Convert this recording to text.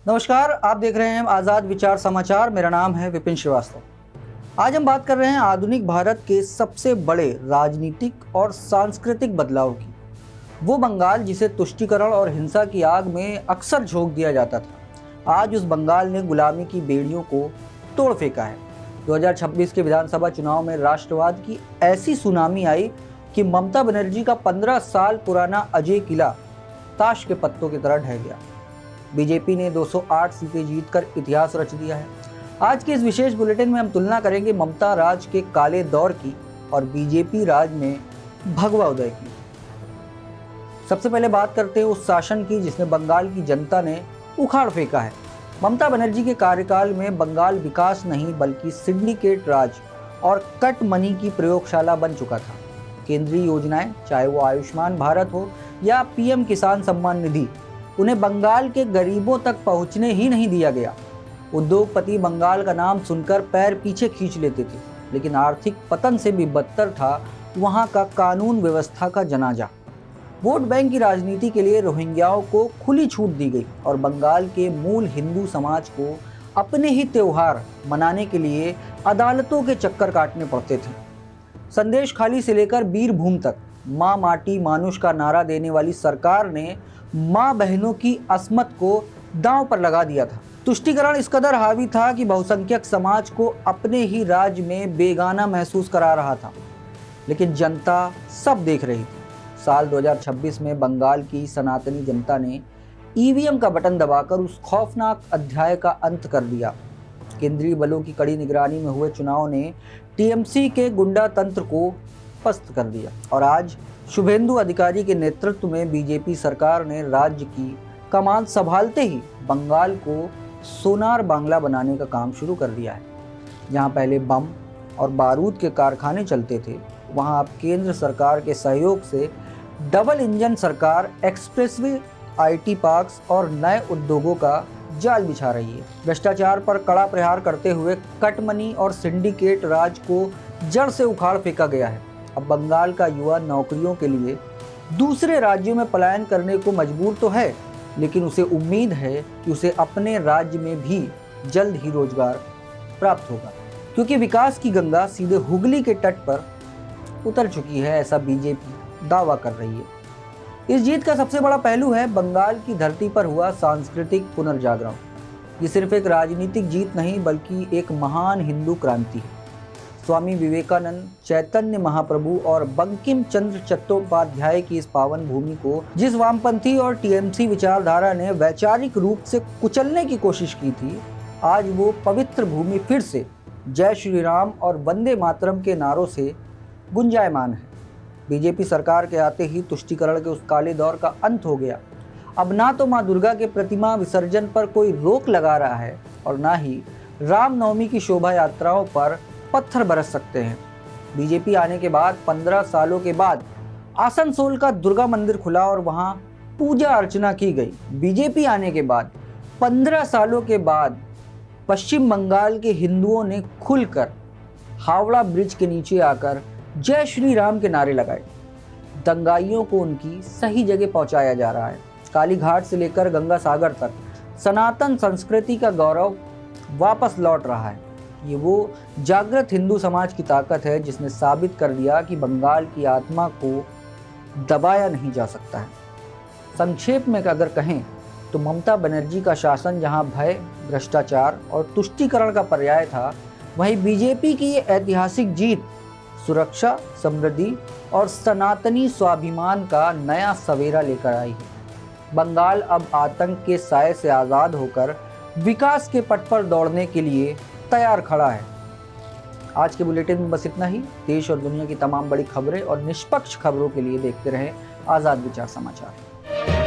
नमस्कार, आप देख रहे हैं आज़ाद विचार समाचार। मेरा नाम है विपिन श्रीवास्तव। आज हम बात कर रहे हैं आधुनिक भारत के सबसे बड़े राजनीतिक और सांस्कृतिक बदलाव की। वो बंगाल जिसे तुष्टीकरण और हिंसा की आग में अक्सर झोंक दिया जाता था, आज उस बंगाल ने गुलामी की बेड़ियों को तोड़ फेंका है। 2026 के विधानसभा चुनाव में राष्ट्रवाद की ऐसी सुनामी आई कि ममता बनर्जी का 15 साल पुराना अजय किला ताश के पत्तों की तरह ढह गया। बीजेपी ने 208 सीटें जीतकर इतिहास रच दिया है। आज के इस विशेष बुलेटिन में हम तुलना करेंगे ममता राज के काले दौर की और बीजेपी राज में भगवा उदय की। सबसे पहले बात करते हैं उस शासन की जिसने बंगाल की जनता ने उखाड़ फेंका है। ममता बनर्जी के कार्यकाल में बंगाल विकास नहीं बल्कि सिंडिकेट राज और कट मनी की प्रयोगशाला बन चुका था। केंद्रीय योजनाएं, चाहे वो आयुष्मान भारत हो या पीएम किसान सम्मान निधि, उन्हें बंगाल के गरीबों तक पहुंचने ही नहीं दिया गया। उद्योगपति बंगाल का नाम सुनकर पैर पीछे खींच लेते थे, लेकिन आर्थिक पतन से भी बदतर था वहां का कानून व्यवस्था का जनाजा। वोट बैंक की राजनीति के लिए रोहिंग्याओं को खुली छूट दी गई और बंगाल के मूल हिंदू समाज को अपने ही त्योहार मनाने के लिए अदालतों के चक्कर काटने पड़ते थे। संदेश खाली से लेकर बीरभूम तक माँ माटी मानुष का नारा देने वाली सरकार ने माँ बहनों की अस्मत को दांव पर लगा दिया था। तुष्टीकरण इस कदर हावी था कि बहुसंख्यक समाज को अपने ही राज्य में बेगाना महसूस करा रहा था, लेकिन जनता सब देख रही थी। साल 2026 में बंगाल की सनातनी जनता ने ईवीएम का बटन दबाकर उस खौफनाक अध्याय का अंत कर दिया। केंद्रीय बलों की कड़ी निगरानी में हुए चुनाव ने टीएमसी के गुंडा तंत्र को पस्त कर दिया और आज शुभेंदु अधिकारी के नेतृत्व में बीजेपी सरकार ने राज्य की कमान संभालते ही बंगाल को सोनार बांग्ला बनाने का काम शुरू कर दिया है। जहां पहले बम और बारूद के कारखाने चलते थे, वहां अब केंद्र सरकार के सहयोग से डबल इंजन सरकार एक्सप्रेसवे, आईटी पार्क्स और नए उद्योगों का जाल बिछा रही है। भ्रष्टाचार पर कड़ा प्रहार करते हुए कटमनी और सिंडिकेट राज को जड़ से उखाड़ फेंका गया है। अब बंगाल का युवा नौकरियों के लिए दूसरे राज्यों में पलायन करने को मजबूर तो है, लेकिन उसे उम्मीद है कि उसे अपने राज्य में भी जल्द ही रोजगार प्राप्त होगा, क्योंकि विकास की गंगा सीधे हुगली के तट पर उतर चुकी है, ऐसा बीजेपी दावा कर रही है। इस जीत का सबसे बड़ा पहलू है बंगाल की धरती पर हुआ सांस्कृतिक पुनर्जागरण। ये सिर्फ एक राजनीतिक जीत नहीं बल्कि एक महान हिंदू क्रांति है। स्वामी विवेकानंद, चैतन्य महाप्रभु और बंकिम चंद्र चट्टोपाध्याय की इस पावन भूमि को जिस वामपंथी और टीएमसी विचारधारा ने वैचारिक रूप से कुचलने की कोशिश की थी, आज वो पवित्र भूमि फिर से जय श्री राम और वंदे मातरम के नारों से गुंजायमान है। बीजेपी सरकार के आते ही तुष्टीकरण के उस काले दौर का अंत हो गया। अब ना तो मां दुर्गा के प्रतिमा विसर्जन पर कोई रोक लगा रहा है और ना ही रामनवमी की शोभा यात्राओं पर पत्थर बरस सकते हैं। बीजेपी आने के बाद 15 सालों के बाद आसनसोल का दुर्गा मंदिर खुला और वहां पूजा अर्चना की गई। बीजेपी आने के बाद 15 सालों के बाद पश्चिम बंगाल के हिंदुओं ने खुलकर हावड़ा ब्रिज के नीचे आकर जय श्री राम के नारे लगाए। दंगाइयों को उनकी सही जगह पहुंचाया जा रहा है। काली घाट से लेकर गंगा सागर तक सनातन संस्कृति का गौरव वापस लौट रहा है। ये वो जागृत हिंदू समाज की ताकत है जिसने साबित कर दिया कि बंगाल की आत्मा को दबाया नहीं जा सकता है। संक्षेप में अगर कहें तो ममता बनर्जी का शासन जहां भय, भ्रष्टाचार और तुष्टीकरण का पर्याय था, वहीं बीजेपी की ये ऐतिहासिक जीत सुरक्षा, समृद्धि और सनातनी स्वाभिमान का नया सवेरा लेकर आई है। बंगाल अब आतंक के साए से आज़ाद होकर विकास के पथ पर दौड़ने के लिए तैयार खड़ा है। आज के बुलेटिन में बस इतना ही। देश और दुनिया की तमाम बड़ी खबरें और निष्पक्ष खबरों के लिए देखते रहें आज़ाद विचार समाचार।